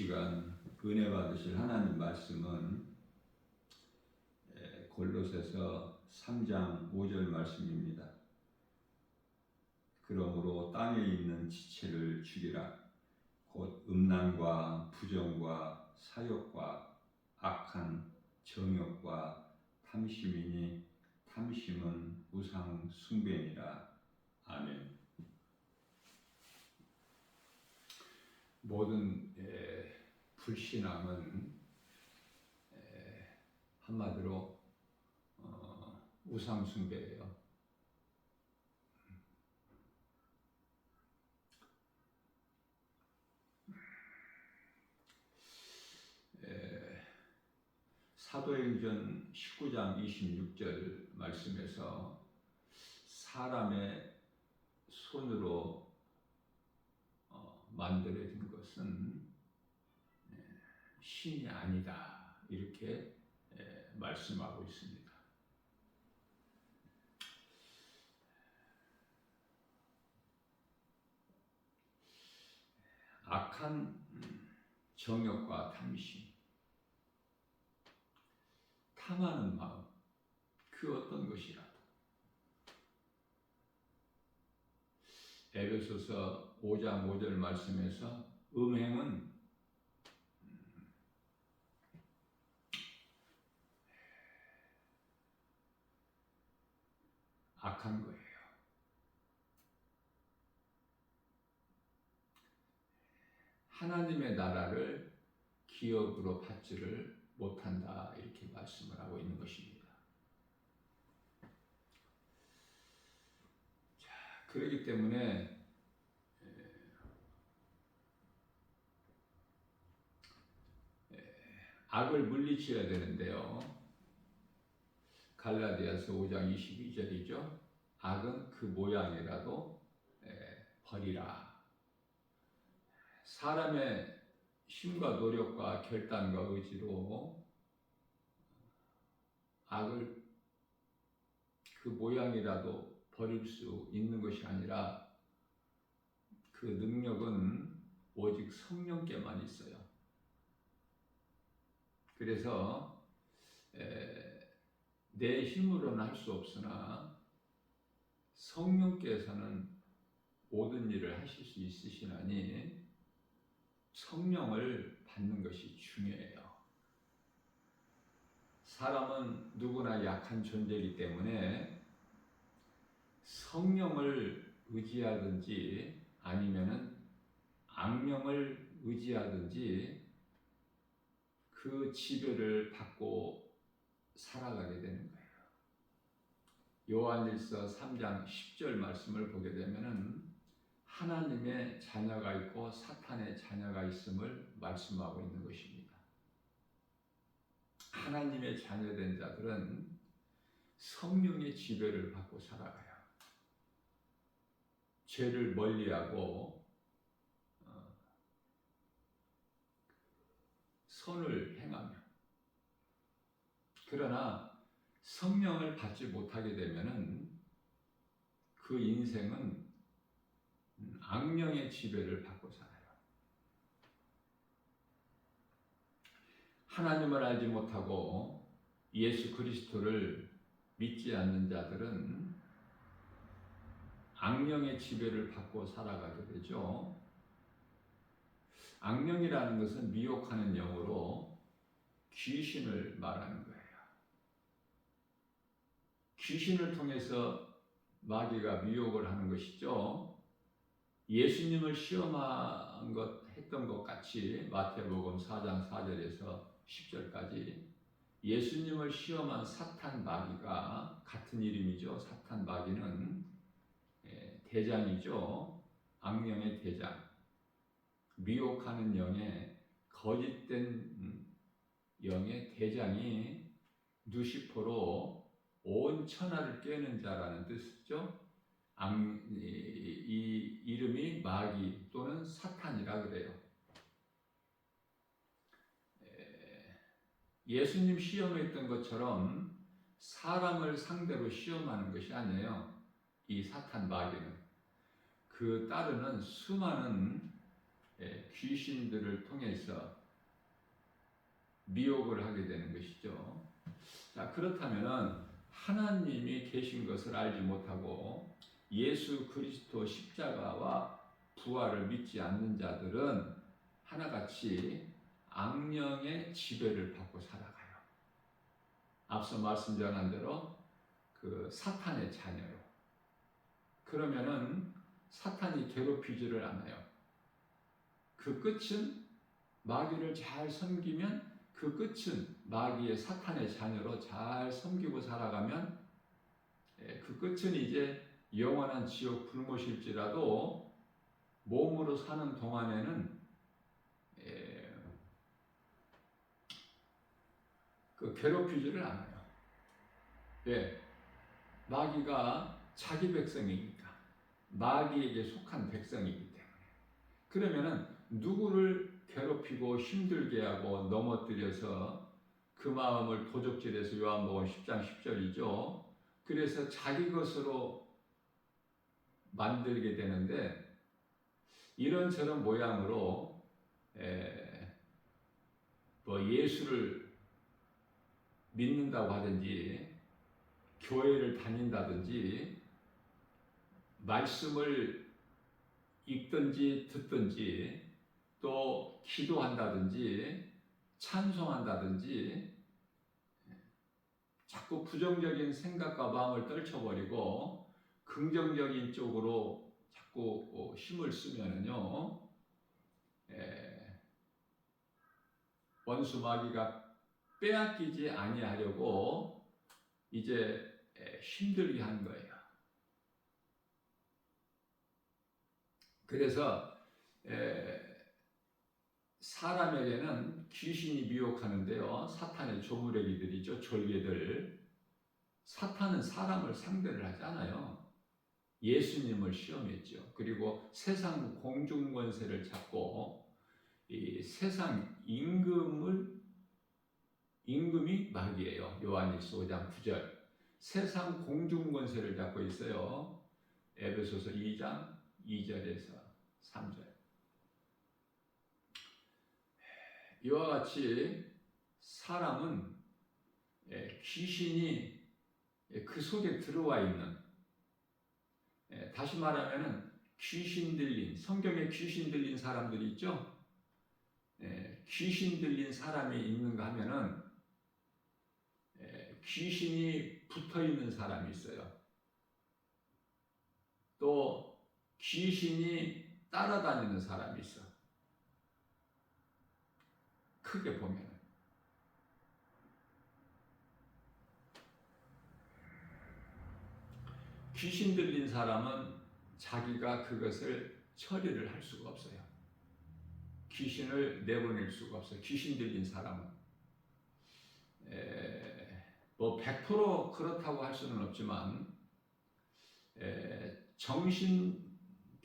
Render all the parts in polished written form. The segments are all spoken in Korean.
시간 은혜 받으실 하나님 말씀은 골로새서 3장 5절 말씀입니다. 그러므로 땅에 있는 지체를 죽이라. 곧 음란과 부정과 사욕과 악한 정욕과 탐심이니 탐심은 우상 숭배니라. 아멘. 모든 불신앙은 한마디로 우상 숭배예요. 사도행전 19장 26절 말씀에서 사람의 손으로 만들어진 것은 신이 아니다, 이렇게 말씀하고 있습니다. 악한 정욕과 탐심, 탐하는 마음, 그 어떤 것이라도. 에베소서 5장 5절 말씀에서 음행은 악한 거예요. 하나님의 나라를 기업으로 받지를 못한다, 이렇게 말씀을 하고 있는 것입니다. 자, 그렇기 때문에 악을 물리쳐야 되는데요. 갈라디아서 5장 22절이죠. 악은 그 모양이라도 버리라. 사람의 힘과 노력과 결단과 의지로 악을 그 모양이라도 버릴 수 있는 것이 아니라 그 능력은 오직 성령께만 있어요. 그래서 내 힘으로는 할 수 없으나 성령께서는 모든 일을 하실 수 있으시나니 성령을 받는 것이 중요해요. 사람은 누구나 약한 존재이기 때문에 성령을 의지하든지 아니면은 악령을 의지하든지 그 지배를 받고 살아가게 되는 거예요. 요한일서 3장 10절 말씀을 보게 되면은 하나님의 자녀가 있고 사탄의 자녀가 있음을 말씀하고 있는 것입니다. 하나님의 자녀된 자들은 성령의 지배를 받고 살아가요. 죄를 멀리하고 선을 행하며. 그러나 성령을 받지 못하게 되면은 그 인생은 악령의 지배를 받고 살아요. 하나님을 알지 못하고 예수 그리스도를 믿지 않는 자들은 악령의 지배를 받고 살아가게 되죠. 악령이라는 것은 미혹하는 영어로 귀신을 말하는 거예요. 귀신을 통해서 마귀가 미혹을 하는 것이죠. 예수님을 했던 것 같이 마태복음 4장 4절에서 10절까지 예수님을 시험한 사탄 마귀가, 같은 이름이죠. 사탄 마귀는 대장이죠. 악령의 대장. 미혹하는 영의, 거짓된 영의 대장이 누시퍼로 온 천하를 꿰는 자라는 뜻이죠. 이 이름이 마귀 또는 사탄이라 그래요. 예수님 시험했던 것처럼 사람을 상대로 시험하는 것이 아니에요. 이 사탄 마귀는 그 따르는 수많은 귀신들을 통해서 미혹을 하게 되는 것이죠. 자, 그렇다면은 하나님이 계신 것을 알지 못하고 예수 그리스도 십자가와 부활을 믿지 않는 자들은 하나같이 악령의 지배를 받고 살아가요. 앞서 말씀 전한 대로 그 사탄의 자녀로. 그러면은 사탄이 괴롭히지를 않아요. 그 끝은 마귀를 잘 섬기면 그 끝은 마귀의 사탄의 자녀로 잘 섬기고 살아가면 그 끝은 이제 영원한 지옥 불못일지라도 몸으로 사는 동안에는 그 괴롭히지를 않아요. 왜? 마귀가 자기 백성이니까. 마귀에게 속한 백성이기 때문에. 그러면은 누구를 괴롭히고 힘들게 하고 넘어뜨려서 그 마음을 도적질해서 요한복음 10장 10절이죠. 그래서 자기 것으로 만들게 되는데 이런저런 모양으로 뭐 예수를 믿는다고 하든지 교회를 다닌다든지 말씀을 읽든지 듣든지 또 기도한다든지 찬송한다든지 자꾸 부정적인 생각과 마음을 떨쳐버리고 긍정적인 쪽으로 자꾸 힘을 쓰면은요, 원수 마귀가 빼앗기지 아니하려고 이제 힘들게 한 거예요. 그래서 사람에게는 귀신이 미혹하는데요. 사탄의 조무래기들이죠. 졸개들. 사탄은 사람을 상대를 하지 않아요. 예수님을 시험했죠. 그리고 세상 공중권세를 잡고 이 세상 임금이 마귀예요. 요한일서 5장 9절. 세상 공중권세를 잡고 있어요. 에베소서 2장 2절에서 3절. 이와 같이 사람은 귀신이 그 속에 들어와 있는, 다시 말하면 귀신 들린, 성경에 귀신 들린 사람들이 있죠. 귀신 들린 사람이 있는가 하면은 귀신이 붙어 있는 사람이 있어요. 또 귀신이 따라다니는 사람이 있어. 크게 보면 귀신 들린 사람은 자기가 그것을 처리를 할 수가 없어요. 귀신을 내보낼 수가 없어요. 귀신 들린 사람은 뭐 100% 그렇다고 할 수는 없지만 정신병원에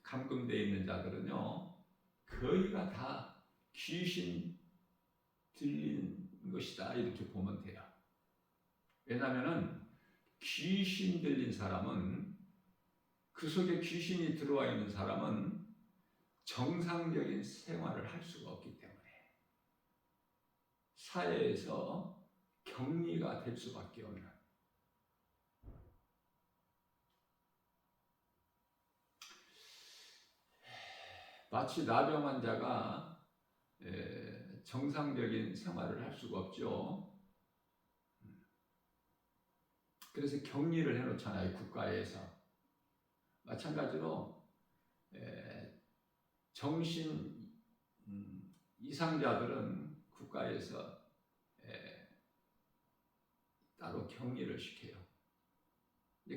감금되어 있는 자들은요, 거의가 다 귀신 들린 것이다 이렇게 보면 돼요. 왜냐하면 귀신 들린 사람은, 그 속에 귀신이 들어와 있는 사람은 정상적인 생활을 할 수가 없기 때문에 사회에서 격리가 될 수밖에 없는, 마치 나병 환자가 정상적인 생활을 할 수가 없죠. 그래서 격리를 해놓잖아요, 국가에서. 마찬가지로 정신 이상자들은 국가에서 따로 격리를 시켜요.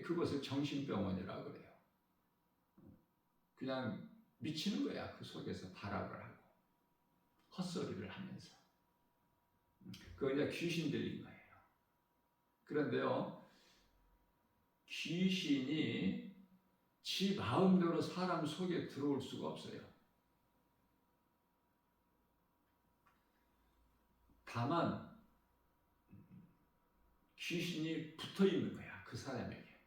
그것을 정신병원이라고 그래요. 그냥 미치는 거야. 그 속에서 발악을 하고 헛소리를 하면서. 그거 그냥 귀신 들린 거예요. 그런데요, 귀신이 지 마음대로 사람 속에 들어올 수가 없어요. 다만 귀신이 붙어 있는 거야, 그 사람에게.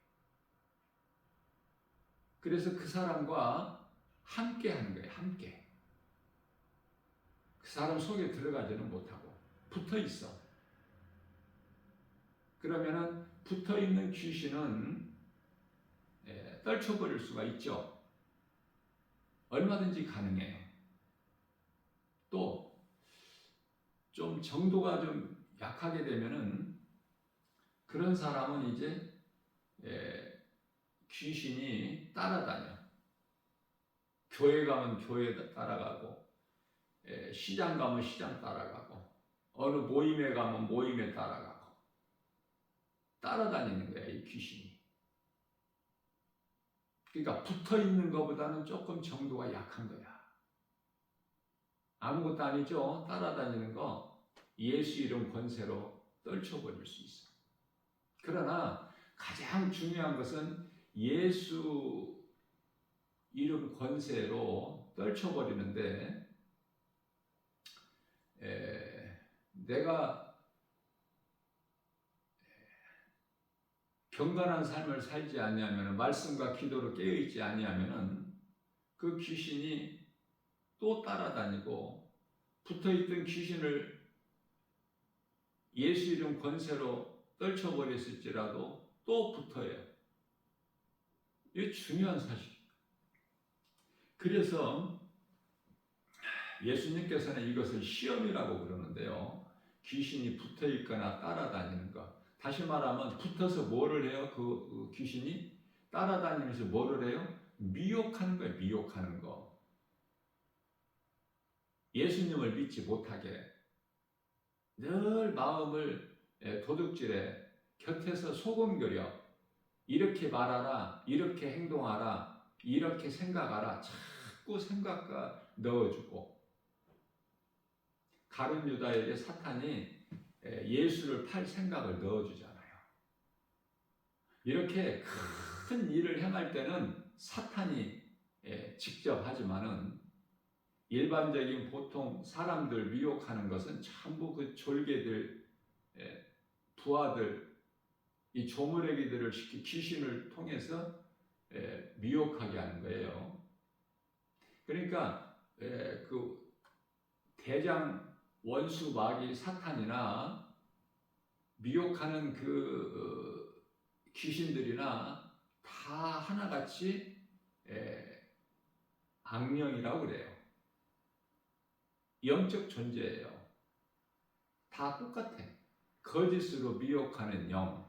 그래서 그 사람과 함께 하는 거예요. 함께. 그 사람 속에 들어가지는 못하고 붙어 있어. 그러면은 붙어 있는 귀신은 떨쳐버릴 수가 있죠. 얼마든지 가능해요. 또 좀 정도가 좀 약하게 되면은 그런 사람은 이제 귀신이 따라다녀. 교회 가면 교회 따라가고, 시장 가면 시장 따라가고, 어느 모임에 가면 모임에 따라가고, 따라다니는 거야, 이 귀신이. 그러니까 붙어 있는 것보다는 조금 정도가 약한 거야. 아무것도 아니죠. 따라다니는 거 예수 이름 권세로 떨쳐버릴 수 있어. 그러나 가장 중요한 것은 예수 이름 권세로 떨쳐버리는데 내가 경건한 삶을 살지 아니하면 말씀과 기도로 깨어있지 아니하면 그 귀신이 또 따라다니고 붙어있던 귀신을 예수 이름 권세로 떨쳐버렸을지라도 또 붙어요. 이게 중요한 사실이에요. 그래서 예수님께서는 이것을 시험이라고 그러는데요. 귀신이 붙어있거나 따라다니는 것. 다시 말하면 붙어서 뭐를 해요? 그 귀신이 따라다니면서 뭐를 해요? 미혹하는 거예요. 미혹하는 거. 예수님을 믿지 못하게 늘 마음을 도둑질해 곁에서 소금거려 이렇게 말하라, 이렇게 행동하라, 이렇게 생각하라 자꾸 생각과 넣어주고 가룟 유다에게 사탄이 예수를 팔 생각을 넣어주잖아요. 이렇게 큰 일을 행할 때는 사탄이 직접 하지만은 일반적인 보통 사람들 미혹하는 것은 전부 그 졸개들, 부하들, 이 조무래기들을 시키 귀신을 통해서 미혹하게 하는 거예요. 그러니까 그 대장 원수 마귀 사탄이나 미혹하는 그 귀신들이나 다 하나같이 악령이라고 그래요. 영적 존재예요. 다 똑같아. 거짓으로 미혹하는 영.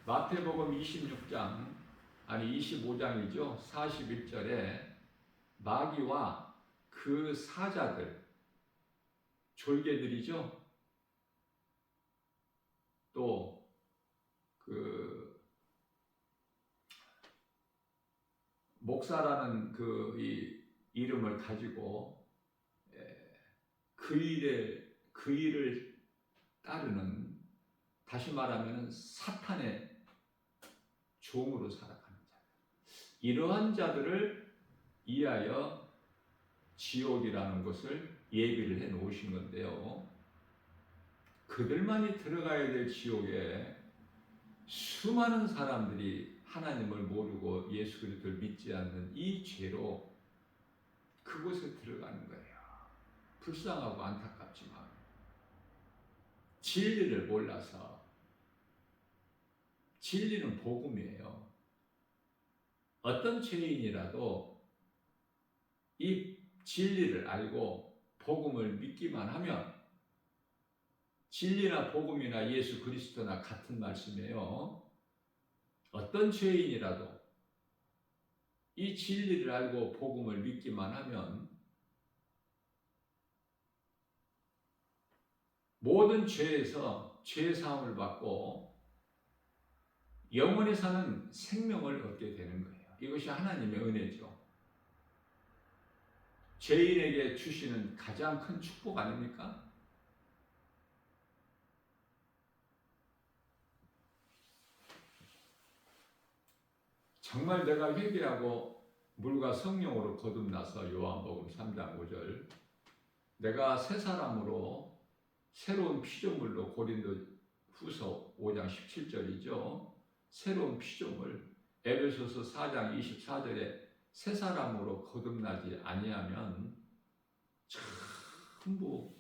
마태복음 26장, 아니 25장이죠. 41절에 마귀와 그 사자들, 졸개들이죠. 또 그 목사라는 그 이름을 가지고 그 일을 따르는, 다시 말하면 사탄의 종으로 살아가는 자. 이러한 자들을 위하여 지옥이라는 것을 예비를 해 놓으신 건데요. 그들만이 들어가야 될 지옥에 수많은 사람들이 하나님을 모르고 예수 그리스도를 믿지 않는 이 죄로 그곳에 들어가는 거예요. 불쌍하고 안타깝지만 진리를 몰라서. 진리는 복음이에요. 어떤 죄인이라도 이 진리를 알고 복음을 믿기만 하면, 진리나 복음이나 예수 그리스도나 같은 말씀이에요. 어떤 죄인이라도 이 진리를 알고 복음을 믿기만 하면 모든 죄에서 죄사함을 받고 영원히 사는 생명을 얻게 되는 거예요. 이것이 하나님의 은혜죠. 죄인에게 주시는 가장 큰 축복 아닙니까? 정말 내가 회개하고 물과 성령으로 거듭나서 요한복음 3장 5절 내가 새 사람으로 새로운 피조물로 고린도 후서 5장 17절이죠. 새로운 피조물, 에베소서 4장 24절에 새 사람으로 거듭나지 아니하면 전부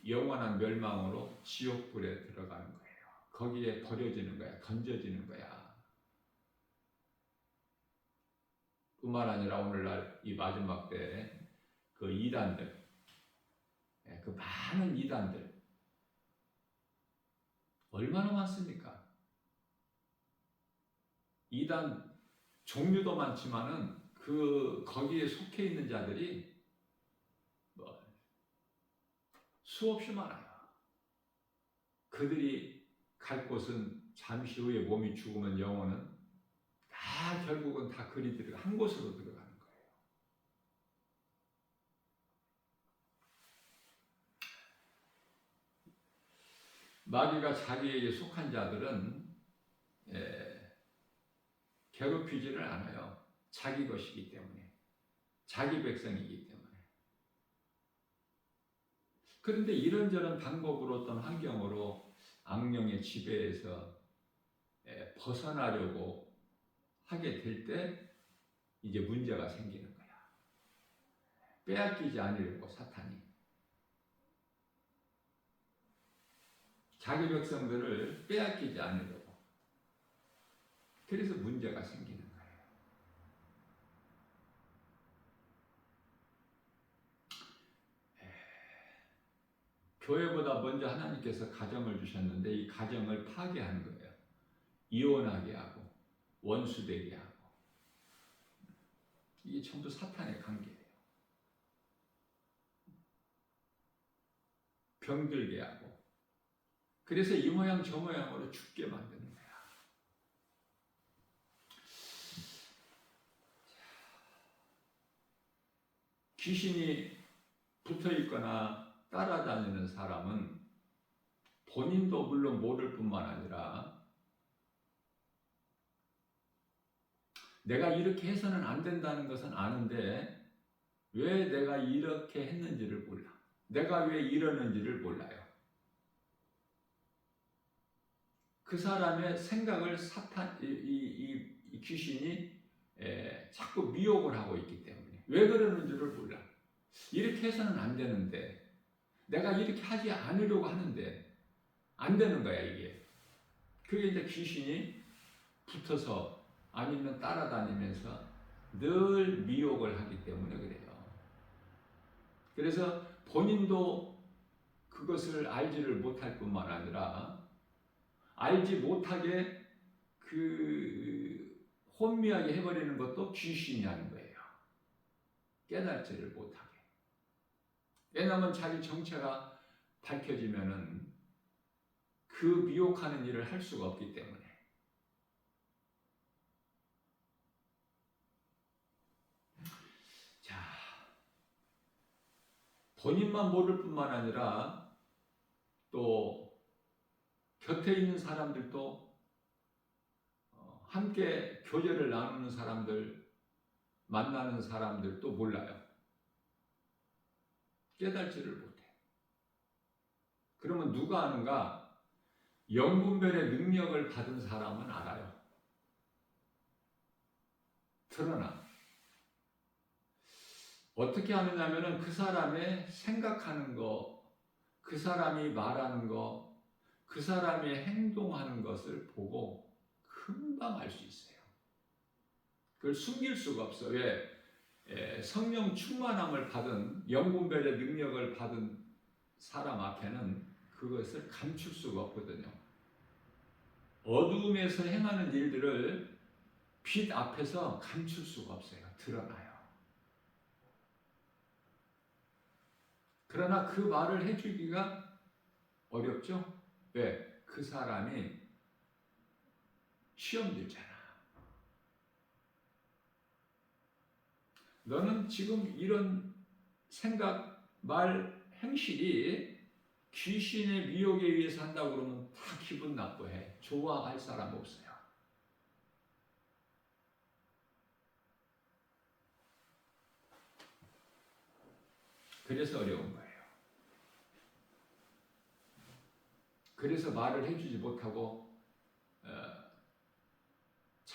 영원한 멸망으로 지옥불에 들어가는 거예요. 거기에 버려지는 거야. 던져지는 거야. 뿐만 아니라 오늘날 이 마지막 때에 그 이단들, 그 많은 이단들 얼마나 많습니까? 이단 종류도 많지만은 거기에 속해 있는 자들이 수없이 많아요. 그들이 갈 곳은 잠시 후에 몸이 죽으면 영혼은 다 결국은 다 그리 들어가 한 곳으로 들어가는 거예요. 마귀가 자기에게 속한 자들은 괴롭히지를 않아요. 자기 것이기 때문에, 자기 백성이기 때문에. 그런데 이런저런 방법으로 어떤 환경으로 악령의 지배에서 벗어나려고 하게 될 때 이제 문제가 생기는 거야. 빼앗기지 않으려고 사탄이 자기 백성들을 빼앗기지 않으려고. 그래서 문제가 생기는 거예요. 교회보다 먼저 하나님께서 가정을 주셨는데 이 가정을 파괴하는 거예요. 이혼하게 하고 원수되게 하고. 이게 전부 사탄의 관계예요. 병들게 하고. 그래서 이 모양 저 모양으로 죽게 만드는 거야. 귀신이 붙어있거나 따라다니는 사람은 본인도 물론 모를 뿐만 아니라 내가 이렇게 해서는 안 된다는 것은 아는데 왜 내가 이렇게 했는지를 몰라. 내가 왜 이러는지를 몰라요. 그 사람의 생각을 이 귀신이 자꾸 미혹을 하고 있기 때문에 왜 그러는지를 몰라. 이렇게 해서는 안 되는데 내가 이렇게 하지 않으려고 하는데 안 되는 거야 이게. 그게 이제 귀신이 붙어서 아니면 따라다니면서 늘 미혹을 하기 때문에 그래요. 그래서 본인도 그것을 알지를 못할 뿐만 아니라 알지 못하게 혼미하게 해버리는 것도 귀신이 하는 거예요. 깨닫지를 못하게. 왜냐하면 자기 정체가 밝혀지면은 그 미혹하는 일을 할 수가 없기 때문에. 자, 본인만 모를 뿐만 아니라 또 곁에 있는 사람들도 함께 교제를 나누는 사람들, 만나는 사람들도 몰라요. 깨닫지를 못해. 그러면 누가 아는가? 영분별의 능력을 받은 사람은 알아요. 그러나 어떻게 하느냐면은 그 사람의 생각하는 거, 그 사람이 말하는 거, 그 사람이 행동하는 것을 보고 금방 알 수 있어요. 그걸 숨길 수가 없어. 왜? 성령 충만함을 받은 영분별의 능력을 받은 사람 앞에는 그것을 감출 수가 없거든요. 어두움에서 행하는 일들을 빛 앞에서 감출 수가 없어요. 드러나요. 그러나 그 말을 해주기가 어렵죠? 왜? 그 사람이 시험 들잖아. 너는 지금 이런 생각, 말, 행실이 귀신의 미혹에 의해서 한다고 그러면 다 기분 나빠해. 좋아할 사람 없어요. 그래서 어려운 거예요. 그래서 말을 해주지 못하고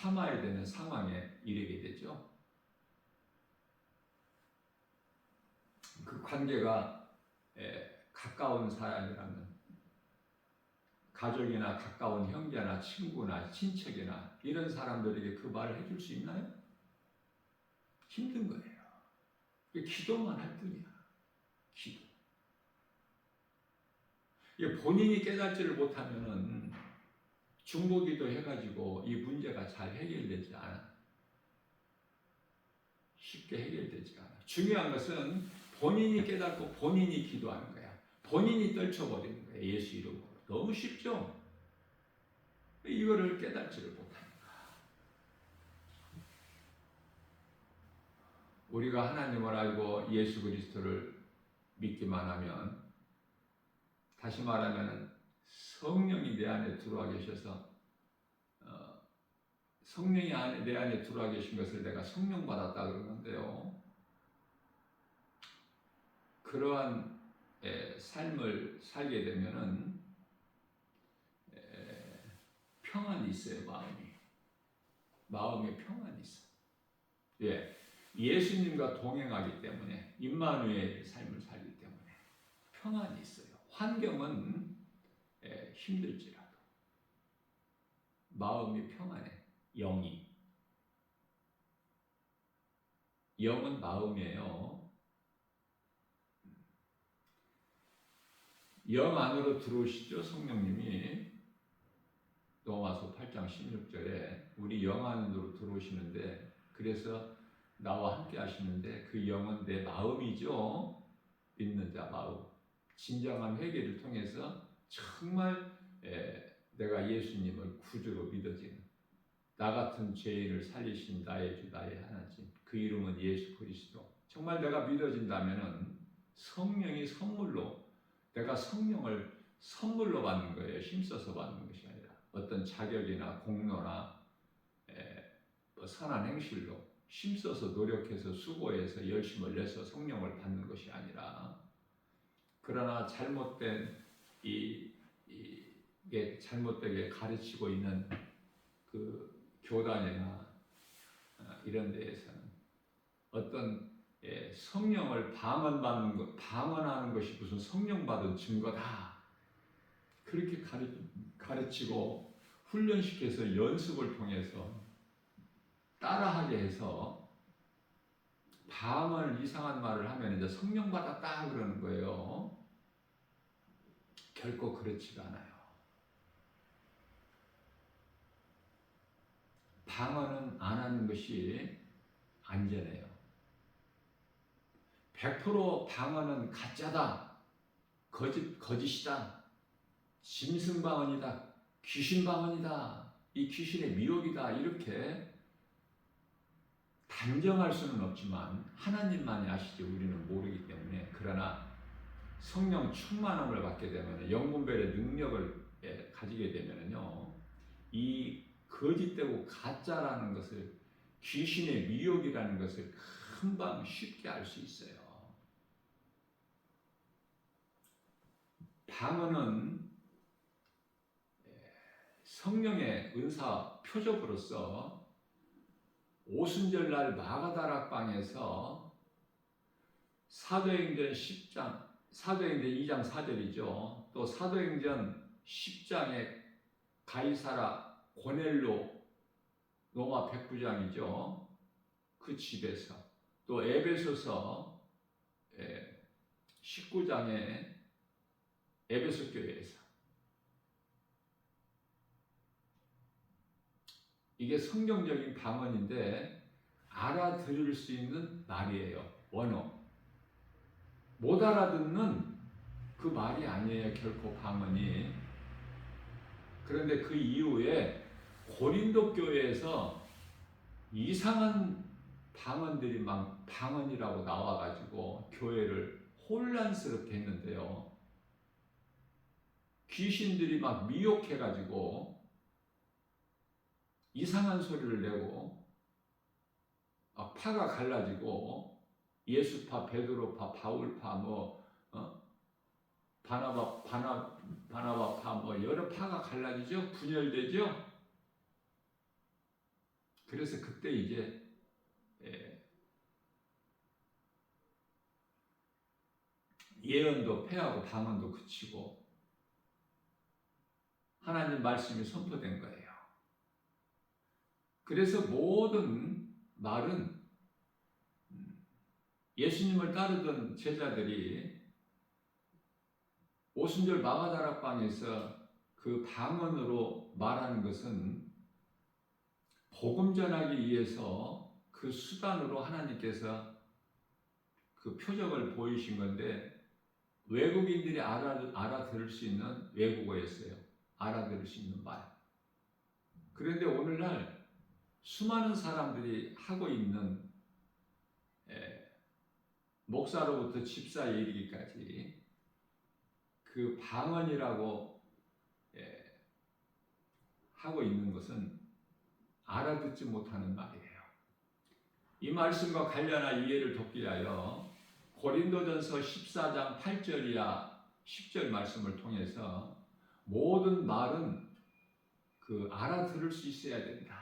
참아야 되는 상황에 이르게 되죠. 그 관계가 가까운 사람이라면 가족이나 가까운 형제나 친구나 친척이나 이런 사람들에게 그 말을 해줄 수 있나요? 힘든 거예요. 기도만 할 뿐이야. 기도. 본인이 깨닫지를 못하면은 중보기도 해가지고 이 문제가 잘 해결되지 않아. 쉽게 해결되지 않아. 중요한 것은 본인이 깨닫고 본인이 기도하는 거야. 본인이 떨쳐버리는 거야. 예수 이름으로. 너무 쉽죠? 이거를 깨닫지를 못하니까. 우리가 하나님을 알고 예수 그리스도를 믿기만 하면, 다시 말하면 성령이 내 안에 들어와 계셔서 성령이 내 안에 들어와 계신 것을 내가 성령 받았다 그러는데요. 그러한 삶을 살게 되면은 평안이 있어요. 마음에 평안이 있어. 예수님과 동행하기 때문에, 임마누엘의 삶을 살기 때문에 평안이 있어요. 환경은 힘들지라도 마음이 평안해. 영은 마음이에요. 영 안으로 들어오시죠. 성령님이 로마서 8장 16절에 우리 영 안으로 들어오시는데, 그래서 나와 함께 하시는데 그 영은 내 마음이죠. 믿는 자 마음. 진정한 회개를 통해서 정말 내가 예수님을 구주로 믿어지는, 나 같은 죄인을 살리신 나의 주 나의 하나님, 그 이름은 예수 그리스도. 정말 내가 믿어진다면은 성령이 선물로, 내가 성령을 선물로 받는 거예요. 힘써서 받는 것이 아니라 어떤 자격이나 공로나 선한 행실로 힘써서 노력해서 수고해서 열심을 내서 성령을 받는 것이 아니라, 그러나 잘못된 이게 잘못되게 가르치고 있는 그 교단이나 이런 데에서는 어떤 성령을 방언하는 것이 무슨 성령 받은 증거다, 그렇게 가르치고 훈련시켜서 연습을 통해서 따라하게 해서 방언을 이상한 말을 하면 이제 성령 받았다 그러는 거예요. 결코 그렇지가 않아요. 방언은 안 하는 것이 안전해요. 100% 방언은 가짜다, 거짓이다, 짐승방언이다, 귀신방언이다, 이 귀신의 미혹이다, 이렇게 단정할 수는 없지만 하나님만이 아시지 우리는 모르기 때문에. 그러나 성령 충만함을 받게 되면, 영분별의 능력을 가지게 되면요, 이 거짓되고 가짜라는 것을, 귀신의 미혹이라는 것을 금방 쉽게 알 수 있어요. 방언은 성령의 은사 표적으로서 오순절날 마가다락방에서 사도행전 2장 4절이죠. 또 사도행전 10장에 가이사라 고넬로 로마 백부장이죠. 그 집에서, 또 에베소서 19장에 에베소 교회에서, 이게 성경적인 방언인데 알아들을 수 있는 말이에요. 원어. 못 알아듣는 그 말이 아니에요. 결코 방언이. 그런데 그 이후에 고린도 교회에서 이상한 방언들이 막 방언이라고 나와가지고 교회를 혼란스럽게 했는데요. 귀신들이 막 미혹해가지고 이상한 소리를 내고 막 파가 갈라지고, 예수파, 베드로파, 바울파, 바나바파, 여러 파가 갈라지죠. 분열되죠. 그래서 그때 이제 예, 예언도 패하고 방언도 그치고 하나님 말씀이 선포된 거예요. 그래서 모든 말은 예수님을 따르던 제자들이 오순절 마가다락방에서 그 방언으로 말하는 것은 복음 전하기 위해서 그 수단으로 하나님께서 그 표적을 보이신 건데 외국인들이 알아들을 수 있는 외국어였어요. 알아들을 수 있는 말. 그런데 오늘날 수많은 사람들이 하고 있는 목사로부터 집사에 이르기까지 그 방언이라고 하고 있는 것은 알아듣지 못하는 말이에요. 이 말씀과 관련한 이해를 돕기 위하여 고린도전서 14장 8절 이하 10절 말씀을 통해서 모든 말은 그 알아들을 수 있어야 된다.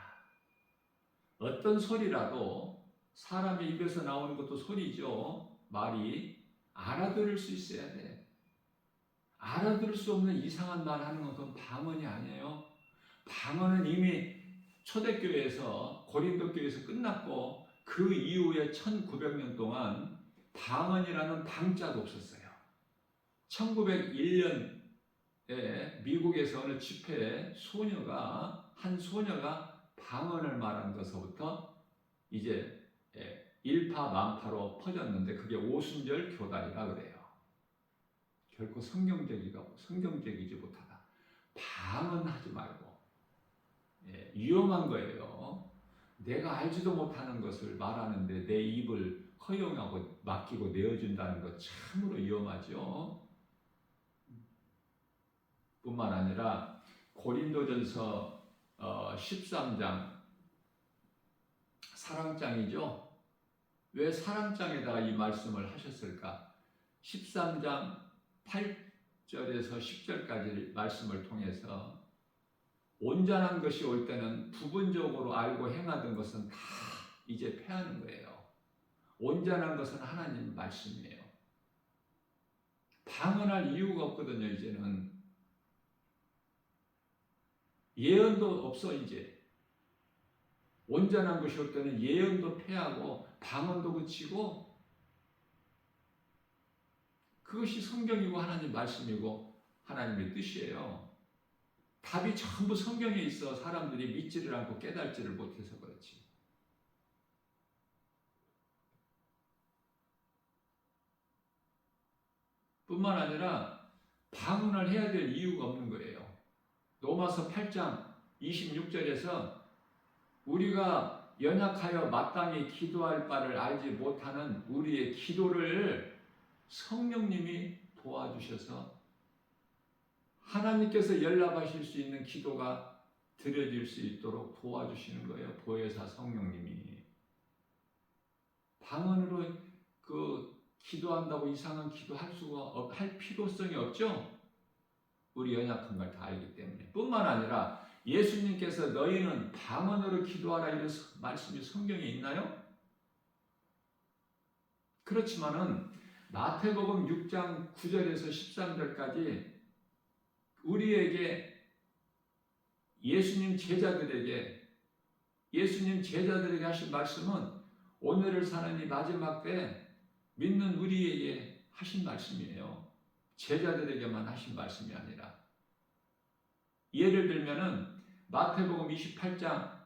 어떤 소리라도 사람의 입에서 나오는 것도 소리죠. 말이 알아들을 수 있어야 돼. 알아들을 수 없는 이상한 말 하는 건 그건 방언이 아니에요. 방언은 이미 초대교회에서 고린도 교회에서 끝났고 그 이후에 1900년 동안 방언이라는 방자도 없었어요. 1901년에 미국에서 어느 집회에 한 소녀가 방언을 말한 것서부터 이제 일파만파로 퍼졌는데 그게 오순절 교단이라 그래요. 결코 성경적이지 못하다. 방언하지 말고 위험한 거예요. 내가 알지도 못하는 것을 말하는데 내 입을 허용하고 맡기고 내어준다는 것 참으로 위험하죠. 뿐만 아니라 고린도전서 13장 사랑장이죠. 왜 사랑장에다가 이 말씀을 하셨을까? 13장 8절에서 10절까지 말씀을 통해서 온전한 것이 올 때는 부분적으로 알고 행하던 것은 다 이제 패하는 거예요. 온전한 것은 하나님 말씀이에요. 방언할 이유가 없거든요. 이제는 예언도 없어. 이제 온전한 것이 올 때는 예언도 패하고 방언도 그치고 그것이 성경이고 하나님 말씀이고 하나님의 뜻이에요. 답이 전부 성경에 있어 사람들이 믿지를 않고 깨달지를 못해서 그렇지. 뿐만 아니라 방언을 해야 될 이유가 없는 거예요. 로마서 8장 26절에서 우리가 연약하여 마땅히 기도할 바를 알지 못하는 우리의 기도를 성령님이 도와주셔서 하나님께서 연락하실 수 있는 기도가 드려질 수 있도록 도와주시는 거예요. 보혜사 성령님이. 방언으로 기도한다고 이상한 할 필요성이 없죠. 우리 연약한 걸 다 알기 때문에. 뿐만 아니라 예수님께서 너희는 방언으로 기도하라 이런 말씀이 성경에 있나요? 그렇지만은 마태복음 6장 9절에서 13절까지 우리에게 예수님 제자들에게 하신 말씀은 오늘을 사는 이 마지막 때 믿는 우리에게 하신 말씀이에요. 제자들에게만 하신 말씀이 아니라. 예를 들면은 마태복음 28장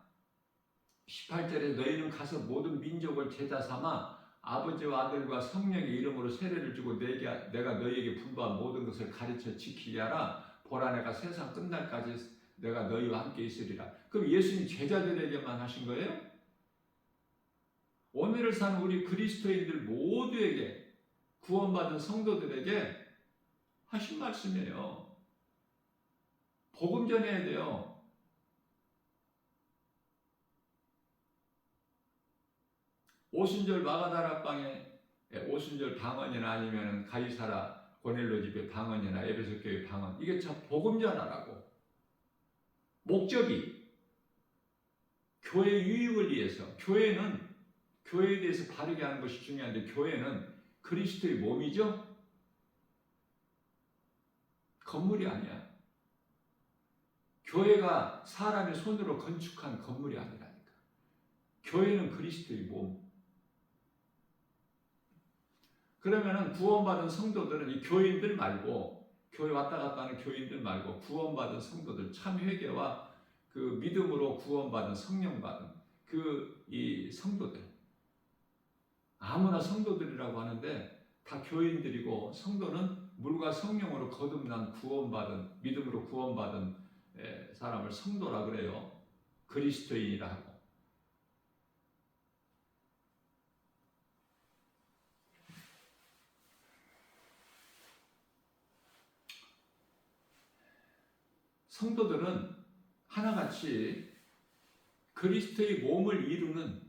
18절에 너희는 가서 모든 민족을 제자 삼아 아버지와 아들과 성령의 이름으로 세례를 주고 내가 너희에게 분부한 모든 것을 가르쳐 지키게 하라. 보라 내가 세상 끝날까지 내가 너희와 함께 있으리라. 그럼 예수님 제자들에게만 하신 거예요? 오늘을 사는 우리 그리스도인들 모두에게 구원받은 성도들에게 하신 말씀이에요. 복음 전해야 돼요. 오순절 마가다락방에 오순절 방언이나 아니면 가이사라 고넬로 집의 방언이나 에베소 교회 방언 이게 참 복음 전하라고. 목적이 교회 유익을 위해서, 교회에 대해서 바르게 하는 것이 중요한데, 교회는 그리스도의 몸이죠? 건물이 아니야. 교회가 사람의 손으로 건축한 건물이 아니라니까. 교회는 그리스도의 몸. 그러면은 구원받은 성도들은 이 교인들 말고, 교회 왔다 갔다 하는 교인들 말고, 구원받은 성도들, 참 회개와 그 믿음으로 구원받은 성령 받은 이 성도들, 아무나 성도들이라고 하는데 다 교인들이고, 성도는 물과 성령으로 거듭난 구원받은, 믿음으로 구원받은 사람을 성도라 그래요. 그리스도인이라 하고. 성도들은 하나같이 그리스도의 몸을 이루는,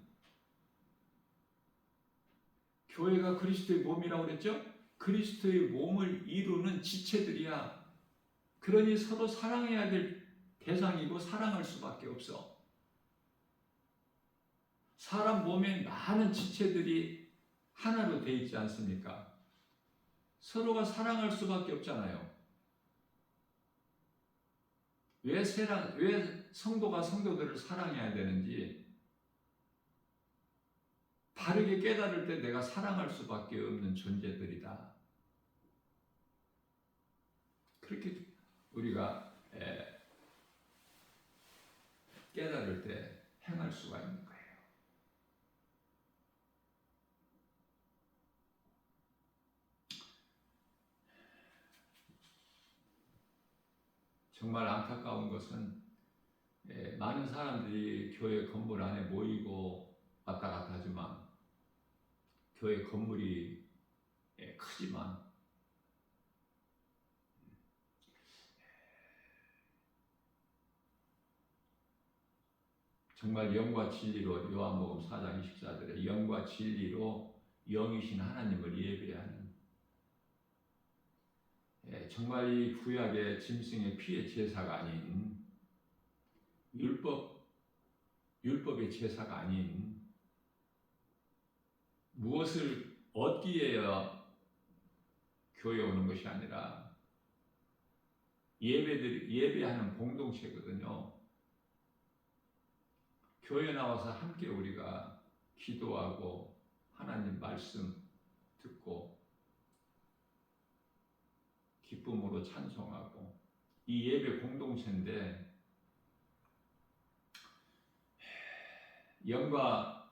교회가 그리스도의 몸이라고 그랬죠? 그리스도의 몸을 이루는 지체들이야. 그러니 서로 사랑해야 될 대상이고 사랑할 수밖에 없어. 사람 몸에 많은 지체들이 하나로 되어 있지 않습니까? 서로가 사랑할 수밖에 없잖아요. 왜 성도가 성도들을 사랑해야 되는지, 바르게 깨달을 때 내가 사랑할 수밖에 없는 존재들이다. 그렇게 우리가 깨달을 때 행할 수가 있는 거예요. 정말 안타까운 것은 많은 사람들이 교회 건물 안에 모이고 왔다 갔다 하지만, 교회 건물이 크지만 정말 영과 진리로, 요한복음 4장 24절에 영과 진리로 영이신 하나님을 예배하는, 정말 이 구약의 짐승의 피의 제사가 아닌, 율법의 제사가 아닌, 무엇을 얻기 위하여 교회에 오는 것이 아니라 예배하는 공동체거든요. 교회에 나와서 함께 우리가 기도하고 하나님 말씀 듣고 기쁨으로 찬송하고, 이 예배 공동체인데, 영과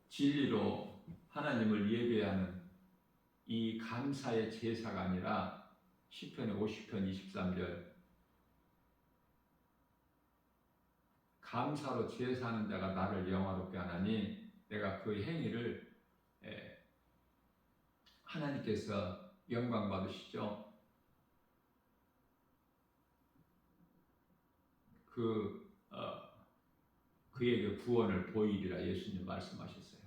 진리로 하나님을 예배하는 이 감사의 제사가 아니라, 시편의 50편 23절, 감사로 제사하는 자가 나를 영화롭게 하나니 내가 그 행위를 하나님께서 영광 받으시죠. 그에게 구원을 보이리라 예수님 말씀하셨어요.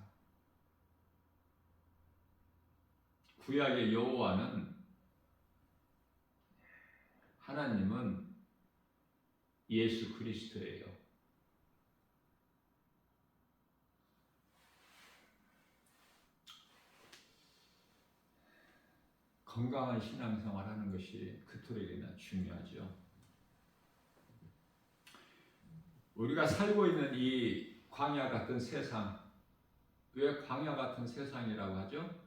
구약의 여호와는, 하나님은 예수 그리스도예요. 건강한 신앙생활 하는 것이 그토록이나 중요하죠. 우리가 살고 있는 이 광야 같은 세상, 왜 광야 같은 세상이라고 하죠?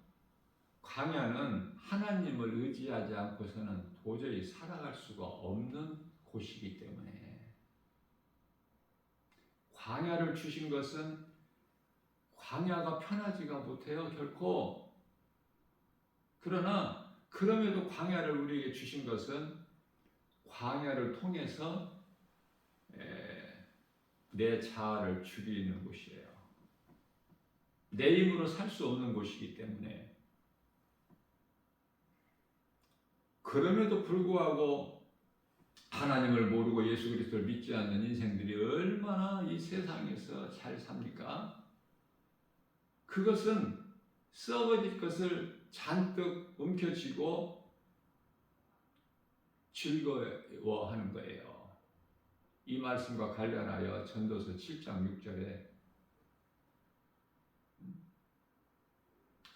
광야는 하나님을 의지하지 않고서는 도저히 살아갈 수가 없는 곳이기 때문에, 광야를 주신 것은, 광야가 편하지가 못해요, 결코. 그러나 그럼에도 광야를 우리에게 주신 것은, 광야를 통해서 내 자아를 죽이는 곳이에요. 내 힘으로 살 수 없는 곳이기 때문에. 그럼에도 불구하고 하나님을 모르고 예수 그리스도를 믿지 않는 인생들이 얼마나 이 세상에서 잘 삽니까? 그것은 썩어질 것을 잔뜩 움켜쥐고 즐거워하는 거예요. 이 말씀과 관련하여 전도서 7장 6절에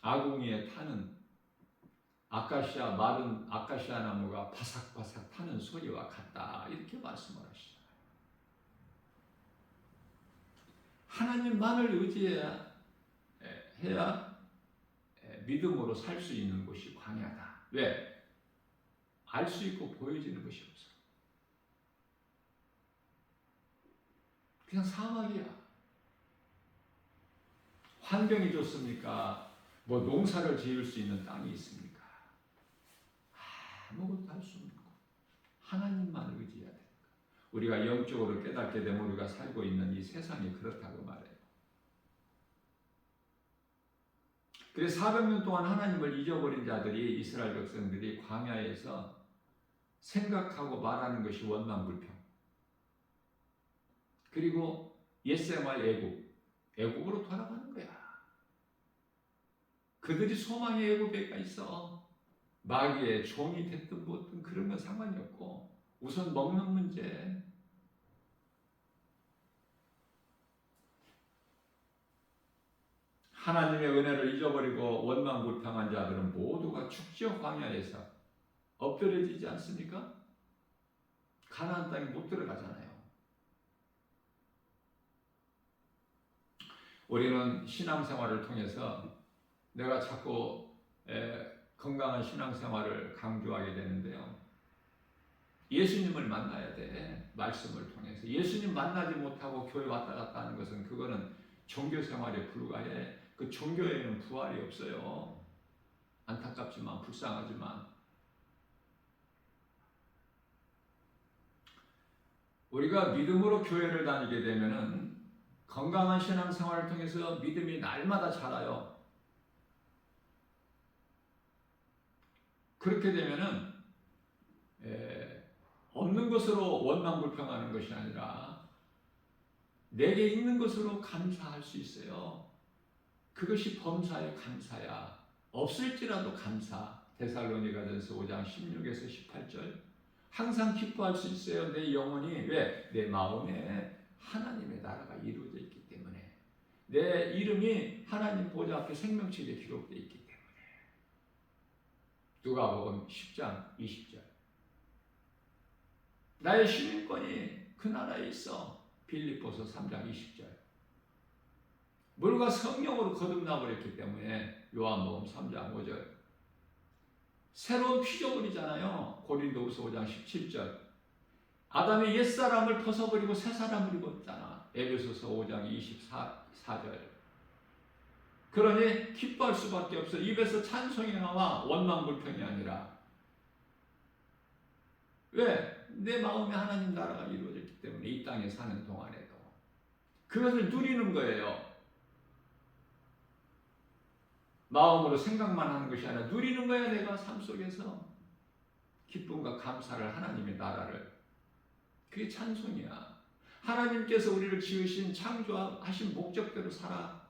아궁이에 타는 마른 아카시아 나무가 바삭바삭 타는 소리와 같다, 이렇게 말씀을 하시잖아요. 하나님만을 의지해야 믿음으로 살 수 있는 곳이 광야다. 왜? 알 수 있고 보여지는 것이 없어. 그냥 사막이야. 환경이 좋습니까? 뭐 농사를 지을 수 있는 땅이 있습니까? 아무것도 할 수 없는 것. 하나님만 의지해야 됩니다. 우리가 영적으로 깨닫게 되면 우리가 살고 있는 이 세상이 그렇다고 말해요. 그래서 400년 동안 하나님을 잊어버린 자들이, 이스라엘 백성들이 광야에서 생각하고 말하는 것이 원망불평. 그리고 옛생활 애국으로 돌아가는 거야. 그들이 소망의 애국에가 있어. 마귀의 종이 됐든 뭐든 그런 건 상관이 없고, 우선 먹는 문제. 하나님의 은혜를 잊어버리고 원망불평한 자들은 모두가 축지의 광야에서 엎드려지지 않습니까? 가나안 땅에 못 들어가잖아요. 우리는 신앙생활을 통해서 내가 자꾸 건강한 신앙생활을 강조하게 되는데요. 예수님을 만나야 돼. 말씀을 통해서. 예수님 만나지 못하고 교회 왔다 갔다 하는 것은 그거는 종교생활에 불과해. 그 종교에는 부활이 없어요. 안타깝지만 불쌍하지만 우리가 믿음으로 교회를 다니게 되면은 건강한 신앙생활을 통해서 믿음이 날마다 자라요. 그렇게 되면은 없는 것으로 원망불평하는 것이 아니라 내게 있는 것으로 감사할 수 있어요. 그것이 범사의 감사야. 없을지라도 감사. 데살로니가전서 5장 16에서 18절. 항상 기뻐할 수 있어요. 내 영혼이. 왜? 내 마음에 하나님의 나라가 이루어져 있기 때문에. 내 이름이 하나님 보좌 앞에 생명책에 기록되어 있기 때문에. 누가복음 10장 20절. 나의 시민권이 그 나라에 있어. 빌립보서 3장 20절. 물과 성령으로 거듭나버렸기 때문에 요한복음 3장 5절. 새로운 피조물이잖아요. 고린도후서 5장 17절. 아담의 옛사람을 벗어버리고 새사람을 입었잖아. 에베소서 5장 24절. 그러니 기뻐할 수밖에 없어. 입에서 찬송이 나와. 원망불평이 아니라. 왜? 내 마음에 하나님 나라가 이루어졌기 때문에 이 땅에 사는 동안에도 그것을 누리는 거예요. 마음으로 생각만 하는 것이 아니라 누리는 거야. 내가 삶 속에서 기쁨과 감사를, 하나님의 나라를. 그게 찬송이야. 하나님께서 우리를 지으신 창조하신 목적대로 살아.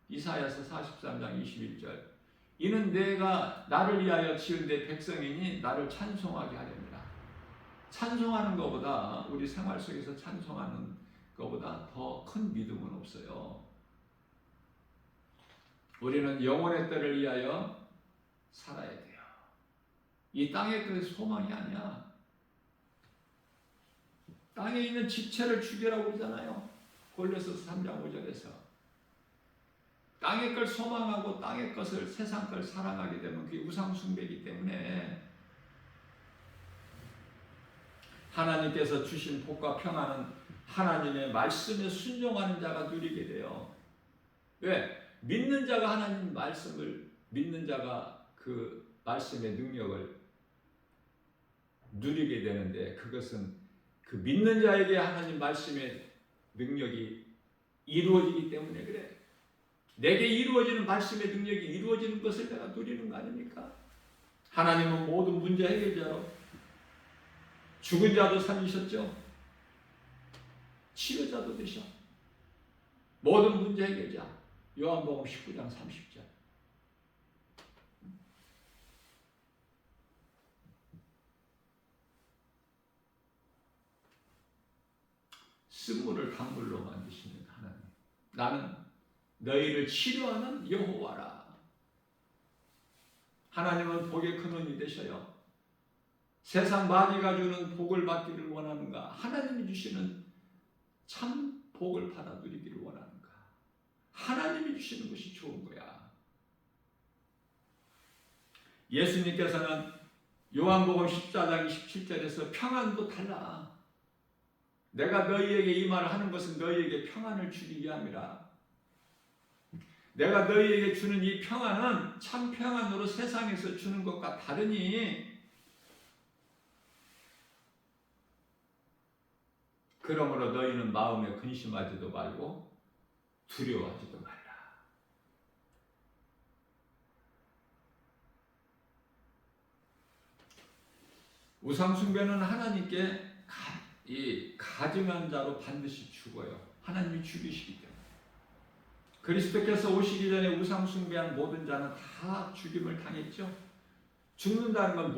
이사야서 43장 21절. 이는 내가 나를 위하여 지은 내 백성이니 나를 찬송하게 하렵니다. 찬송하는 것보다, 우리 생활 속에서 찬송하는 것보다 더 큰 믿음은 없어요. 우리는 영혼의 때를 위하여 살아야 돼요. 이 땅의 그 소망이 아니야. 땅에 있는 지체를 죽이라고 그러잖아요. 골로새서 3장 5절에서. 땅의 걸 소망하고 땅의 것을, 세상 걸 사랑하게 되면 그게 우상 숭배이기 때문에 하나님께서 주신 복과 평안은 하나님의 말씀에 순종하는 자가 누리게 돼요. 왜? 믿는 자가 하나님 말씀을, 믿는 자가 그 말씀의 능력을 누리게 되는데, 그것은 그 믿는 자에게 하나님 말씀의 능력이 이루어지기 때문에 그래. 내게 이루어지는 말씀의 능력이 이루어지는 것을 내가 누리는 거 아닙니까? 하나님은 모든 문제 해결자로 죽은 자도 살리셨죠. 치료자도 되셔. 모든 문제 해결자. 요한복음 19장 30절. 쓴물을 단물로 만드시는 하나님. 나는 너희를 치료하는 여호와라. 하나님은 복의 근원이 되셔요. 세상 마귀가 주는 복을 받기를 원하는가? 하나님이 주시는 참 복을 받아 누리기를 원하는가? 하나님이 주시는 것이 좋은 거야. 예수님께서는 요한복음 14장 27절에서 평안도 달라. 내가 너희에게 이 말을 하는 것은 너희에게 평안을 주기 위함이라. 내가 너희에게 주는 이 평안은 참 평안으로 세상에서 주는 것과 다르니 그러므로 너희는 마음에 근심하지도 말고 두려워하지도 말라. 우상숭배는 하나님께 가증한 자로 반드시 죽어요. 하나님이 죽이시기 때문에. 그리스도께서 오시기 전에 우상숭배한 모든 자는 다 죽임을 당했죠. 죽는다는 건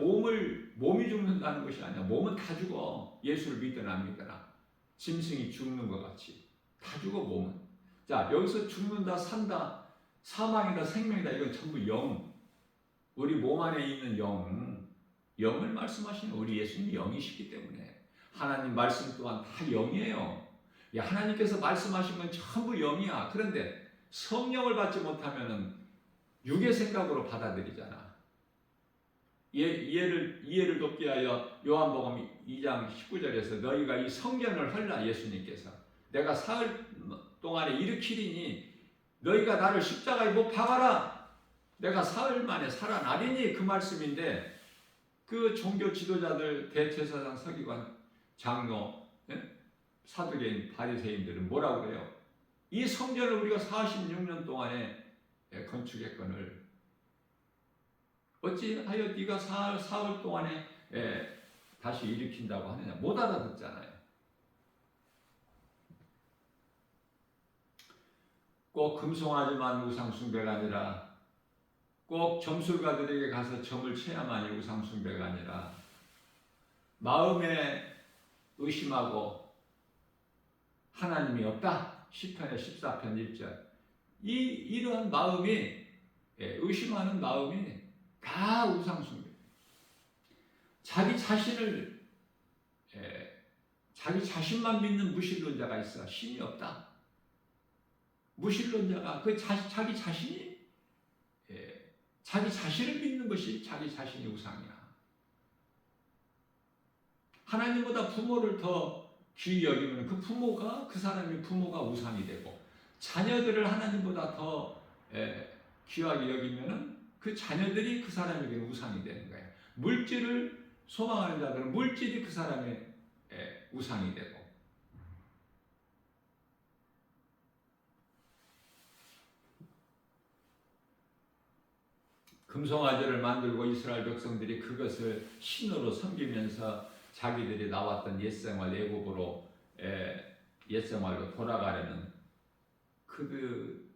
몸이 죽는다는 것이 아니야. 몸은 다 죽어. 예수를 믿거나 안 믿거나. 짐승이 죽는 것 같이. 다 죽어, 몸은. 자, 여기서 죽는다, 산다, 사망이다, 생명이다. 이건 전부 영. 우리 몸 안에 있는 영을 말씀하시는 우리 예수님이 영이시기 때문에 하나님 말씀 또한 다 영이에요. 하나님께서 말씀하신 건 전부 영이야. 그런데 성령을 받지 못하면 육의 생각으로 받아들이잖아. 이해를 돕기 위하여 요한복음 2장 19절에서 너희가 이 성전을 헐라, 예수님께서 내가 사흘 동안에 일으키리니 너희가 나를 십자가에 못 박아라. 내가 사흘 만에 살아나리니, 그 말씀인데 그 종교 지도자들, 대제사장, 서기관, 장로, 사두개인, 바리새인들은 뭐라고 그래요? 이 성전을 우리가 46년 동안에 건축했거늘 어찌하여 네가 사흘 동안에 다시 일으킨다고 하느냐. 못 알아듣잖아요. 꼭 금송아지만 우상숭배가 아니라, 꼭 점술가들에게 가서 점을 쳐야만이 우상숭배가 아니라, 마음에 의심하고 하나님이 없다. 시편의 14편 1절. 이러한 마음이, 의심하는 마음이 다 우상숭배. 자기 자신만 믿는 무신론자가 있어. 신이 없다. 무신론자가 자기 자신이, 자기 자신을 믿는 것이 자기 자신이 우상이야. 하나님보다 부모를 더 귀히 여기면 그 사람의 부모가 우상이 되고, 자녀들을 하나님보다 더 귀하게 여기면 그 자녀들이 그 사람에게 우상이 되는 거예요. 물질을 소망하는 자들은 물질이 그 사람의 우상이 되고, 금송아지를 만들고 이스라엘 백성들이 그것을 신으로 섬기면서 자기들이 나왔던 옛생활, 애국으로 옛생활로 돌아가려는 그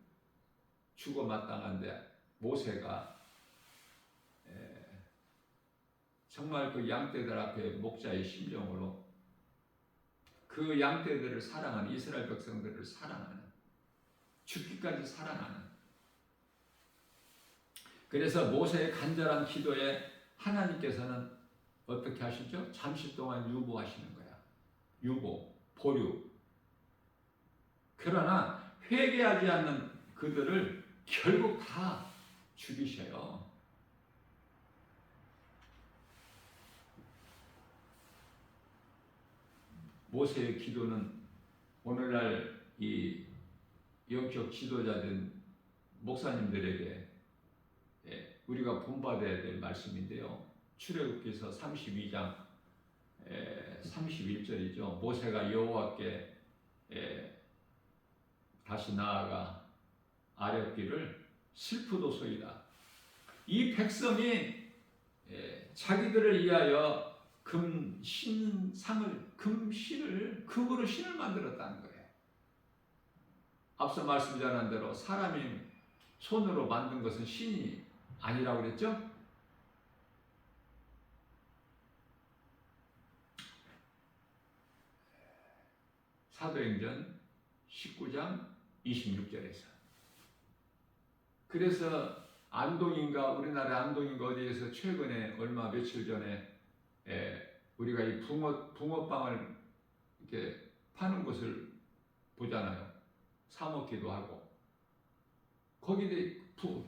죽어마땅한데, 모세가 정말 그 양떼들 앞에 목자의 심정으로 그 양떼들을 사랑하는, 이스라엘 백성들을 사랑하는, 죽기까지 사랑하는. 그래서 모세의 간절한 기도에 하나님께서는 어떻게 하시죠? 잠시 동안 유보하시는 거야. 유보, 보류. 그러나 회개하지 않는 그들을 결국 다 죽이셔요. 모세의 기도는 오늘날 이 영적 지도자된 목사님들에게 우리가 본받아야 될 말씀인데요. 출애굽기서 32장 31절이죠. 모세가 여호와께 다시 나아가 아뢰기를 슬프도소이다. 이 백성이 자기들을 위하여 금으로 신을 만들었다는 거예요. 앞서 말씀드린 대로 사람이 손으로 만든 것은 신이 아니라고 그랬죠? 사도행전 19장 26절에서. 그래서 안동인가, 우리나라 안동인가 어디에서 최근에 얼마 며칠 전에 우리가 이 붕어빵을 이렇게 파는 곳을 보잖아요. 사 먹기도 하고. 거기에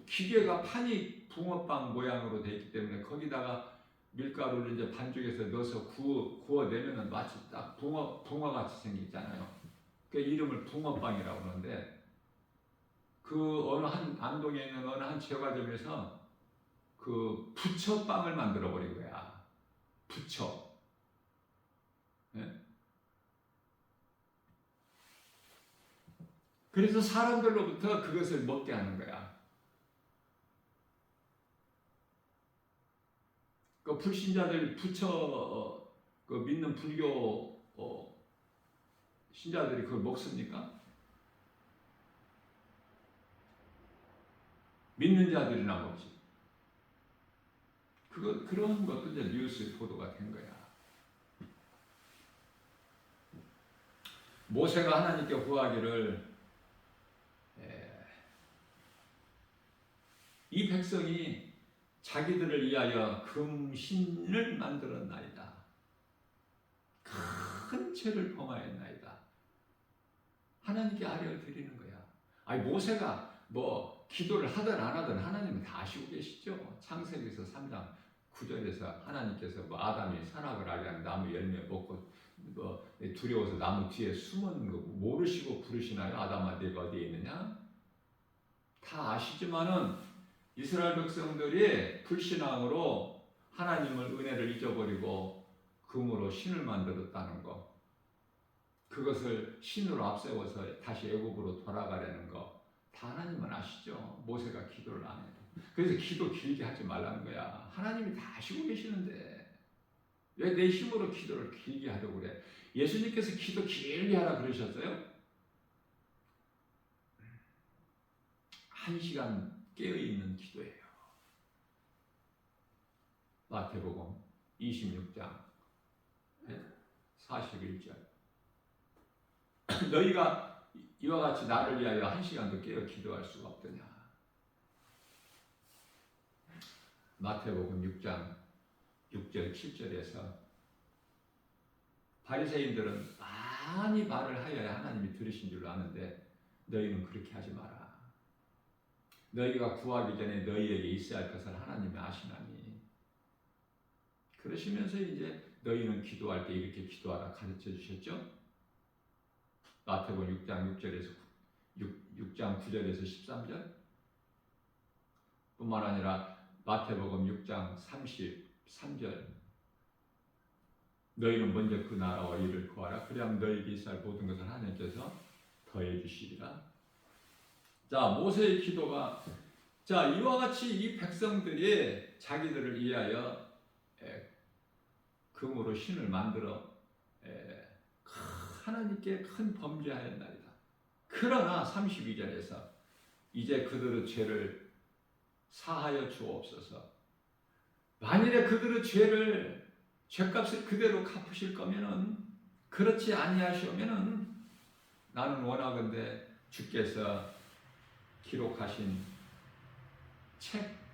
기계가 판이 붕어빵 모양으로 되어 있기 때문에 거기다가 밀가루를 이제 반죽해서 넣어서 구워내면은 마치 딱 붕어같이 생기잖아요. 그 이름을 붕어빵이라고 하는데, 그 어느 한 안동에 있는 어느 한 제과점에서 그 부처빵을 만들어 버린 거야. 부처. 예? 그래서 사람들로부터 그것을 먹게 하는 거야. 그 불신자들 부처 그 믿는 불교 신자들이 그걸 먹습니까? 믿는 자들이나 먹지. 그런 것도 이제 뉴스에 보도가 된 거야. 모세가 하나님께 구하기를 이 백성이 자기들을 위하여 금신을 만들었나이다. 큰 죄를 범하였나이다. 하나님께 아뢰어 드리는 거야. 아니 모세가 뭐 기도를 하든 안 하든 하나님은 다 아시고 계시죠. 창세기에서 3장 9절에서 하나님께서 뭐 아담이 선악을 알게 하는 나무 열매 먹고 뭐 두려워서 나무 뒤에 숨은 거 모르시고 부르시나요? 아담아 네가 어디에 있느냐? 다 아시지만은 이스라엘 백성들이 불신앙으로 하나님을 은혜를 잊어버리고 금으로 신을 만들었다는 거, 그것을 신으로 앞세워서 다시 애굽으로 돌아가려는 거 다 하나님은 아시죠. 모세가 기도를 안 해도. 그래서 기도 길게 하지 말라는 거야. 하나님이 다 아시고 계시는데 왜 내 힘으로 기도를 길게 하려고 그래? 예수님께서 기도 길게 하라 그러셨어요? 1시간 깨어있는 기도예요. 마태복음 26장 41절. 너희가 이와 같이 나를 위하여 1시간도 깨어 기도할 수가 없더냐. 마태복음 6장 6절 7절에서 바리새인들은 많이 말을 하여야 하나님이 들으신 줄 아는데 너희는 그렇게 하지 마라. 너희가 구하기 전에 너희에게 있어야 할 것을 하나님이 아시나니. 그러시면서 이제 너희는 기도할 때 이렇게 기도하라 가르쳐 주셨죠. 마태복음 6장 6절에서 6장 9절에서 13절 뿐만 아니라 마태복음 6장 33절 너희는 먼저 그 나라와 일을 구하라. 그래야 너희에게 있어야 할 모든 것을 하나님께서 더해 주시리라. 자, 모세의 기도가 이와 같이 이 백성들이 자기들을 위하여 금으로 신을 만들어 하나님께 큰 범죄하였나이다. 그러나 32절에서 이제 그들의 죄를 사하여 주옵소서. 만일에 그들의 죄값을 그대로 갚으실 거면은, 그렇지 아니하시오면은 나는 원하건대 주께서 기록하신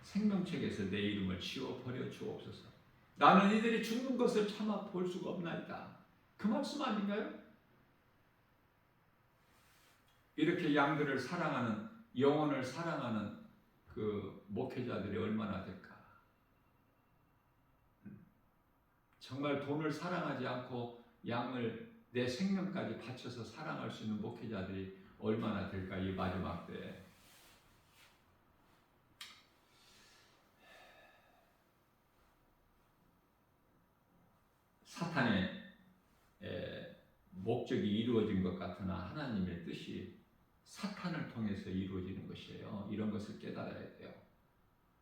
생명책에서 내 이름을 지워버려 주옵소서. 나는 이들이 죽는 것을 참아 볼 수가 없나이다. 그 말씀 아닌가요? 이렇게 양들을 사랑하는, 영혼을 사랑하는 그 목회자들이 얼마나 될까? 정말 돈을 사랑하지 않고 양을 내 생명까지 바쳐서 사랑할 수 있는 목회자들이 얼마나 될까? 이 마지막 때에. 사탄의 목적이 이루어진 것 같으나 하나님의 뜻이 사탄을 통해서 이루어지는 것이에요. 이런 것을 깨달아야 돼요.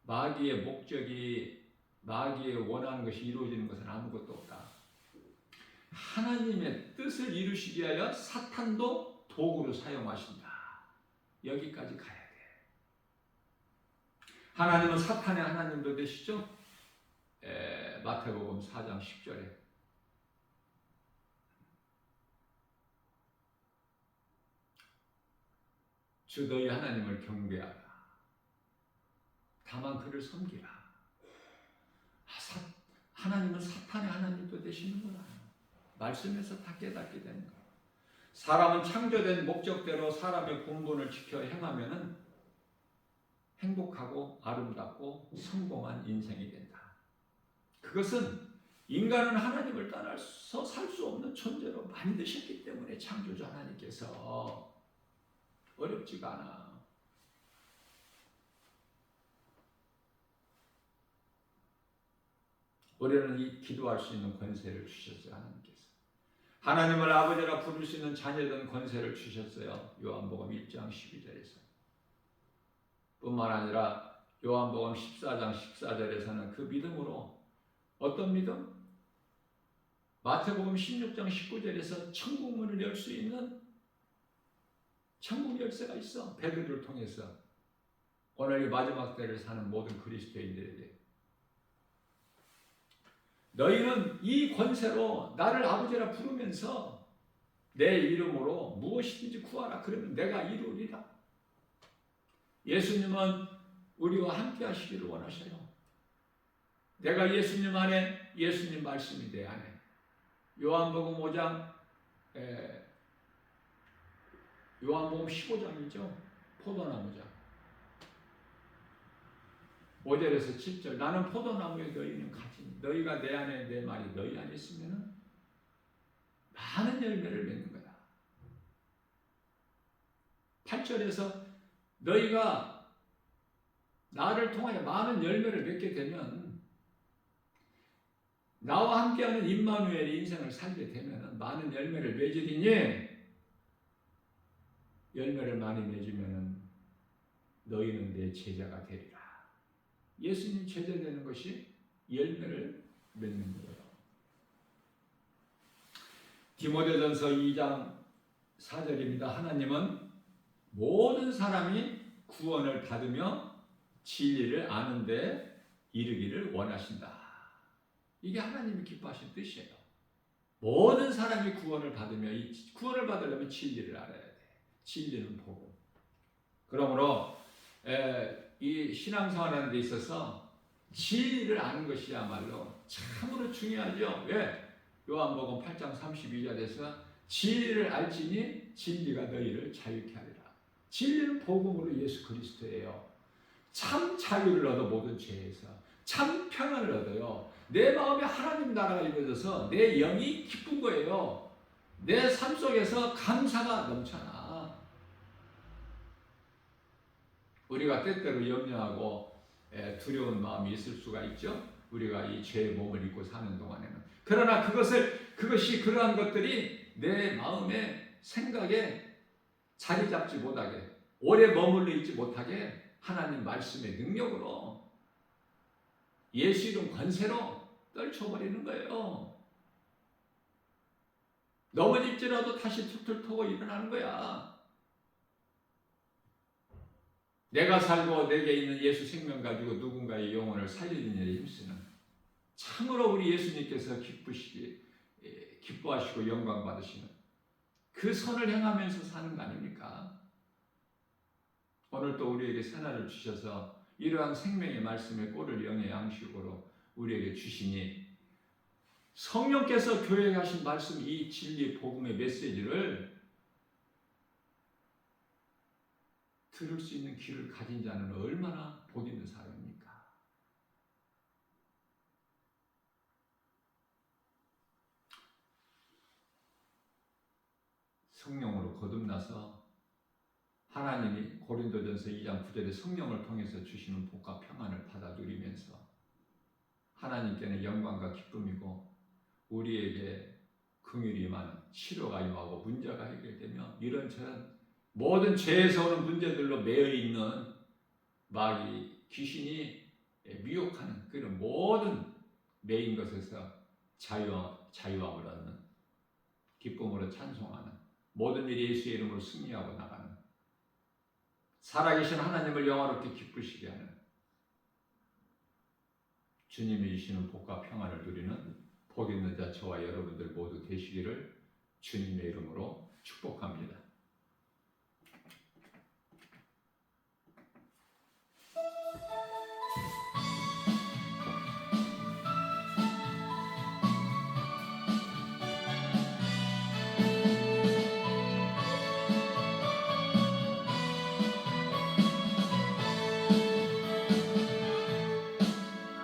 마귀의 목적이, 마귀의 원하는 것이 이루어지는 것은 아무것도 없다. 하나님의 뜻을 이루시기 위하여 사탄도 도구로 사용하신다. 여기까지 가야 돼. 하나님은 사탄의 하나님도 되시죠? 마태복음 4장 10절에 주 너희 하나님을 경배하라. 다만 그를 섬기라. 하나님은 사탄의 하나님도 되시는구나. 말씀에서 다 깨닫게 되는 거예요. 사람은 창조된 목적대로 사람의 본분을 지켜 행하면은 행복하고 아름답고 성공한 인생이 된다. 그것은 인간은 하나님을 따라서 살 수 없는 존재로 만드셨기 때문에 창조주 하나님께서 어렵지가 않아. 우리는 이 기도할 수 있는 권세를 주셨어요. 하나님께서. 하나님을 아버지라 부를 수 있는 자녀된 권세를 주셨어요. 요한복음 1장 12절에서. 뿐만 아니라 요한복음 14장 14절에서는 그 믿음으로 어떤 믿음? 마태복음 16장 19절에서 천국 문을 열 수 있는 천국 열쇠가 있어. 베드로를 통해서. 오늘 이 마지막 때를 사는 모든 그리스도인들에게 너희는 이 권세로 나를 아버지라 부르면서 내 이름으로 무엇이든지 구하라. 그러면 내가 이루리라. 예수님은 우리와 함께 하시기를 원하셔요. 내가 예수님 안에, 예수님 말씀이 내 안에. 요한복음 5장, 요한복음 15장이죠. 포도나무장. 5절에서 7절. 나는 포도나무에 너희는 가지니 너희가 내 안에 내 말이 너희 안에 있으면 많은 열매를 맺는 거다. 8절에서 너희가 나를 통하여 많은 열매를 맺게 되면 나와 함께하는 임마누엘의 인생을 살게 되면 많은 열매를 맺으리니 열매를 많이 맺으면 너희는 내 제자가 되리라. 예수님 제자 되는 것이 열매를 맺는 거예요. 디모데전서 2장 4절입니다. 하나님은 모든 사람이 구원을 받으며 진리를 아는 데 이르기를 원하신다. 이게 하나님이 기뻐하신 뜻이에요. 모든 사람이 구원을 받으며 이 구원을 받으려면 진리를 알아야 돼. 진리는 복음. 그러므로 이 신앙생활하는 데 있어서 진리를 아는 것이야말로 참으로 중요하죠. 왜? 요한복음 8장 32절에서 진리를 알지니 진리가 너희를 자유케 하리라. 진리는 복음으로 예수 그리스도예요. 참 자유를 얻어 모든 죄에서 참 평안을 얻어요. 내 마음에 하나님 나라가 이루어져서 내 영이 기쁜 거예요. 내 삶 속에서 감사가 넘쳐나. 우리가 때때로 염려하고 두려운 마음이 있을 수가 있죠. 우리가 이 죄의 몸을 입고 사는 동안에는. 그러나 그것이 그러한 것들이 내 마음에 생각에 자리 잡지 못하게 오래 머물러 있지 못하게 하나님 말씀의 능력으로 예수 이름 권세로 떨쳐버리는 거예요. 넘어질지라도 다시 툭툭 터고 일어나는 거야. 내가 살고 내게 있는 예수 생명 가지고 누군가의 영혼을 살리는 일에 힘쓰는 참으로 우리 예수님께서 기뻐하시고 영광 받으시는 그 선을 행하면서 사는 거 아닙니까? 오늘 또 우리에게 새날을 주셔서 이러한 생명의 말씀의 꼴을 영의 양식으로 우리에게 주시니 성령께서 교회에 하신 말씀 이 진리 복음의 메시지를 들을 수 있는 귀를 가진 자는 얼마나 복 있는 사람입니까? 성령으로 거듭나서 하나님이 고린도전서 2장 9절에 성령을 통해서 주시는 복과 평안을 받아 누리면서 하나님께는 영광과 기쁨이고 우리에게 긍휼이 임하는 치료가 임하고 문제가 해결되며 이런저런 모든 죄에서 오는 문제들로 매여 있는 마귀 귀신이 미혹하는 그런 모든 매인 것에서 자유함을 얻는 기쁨으로 찬송하는 모든 일이 예수의 이름으로 승리하고 나가는 살아계신 하나님을 영화롭게 기쁘시게 하는 주님이 주시는 복과 평안을 누리는 복 있는 자 저와 여러분들 모두 되시기를 주님의 이름으로 축복합니다.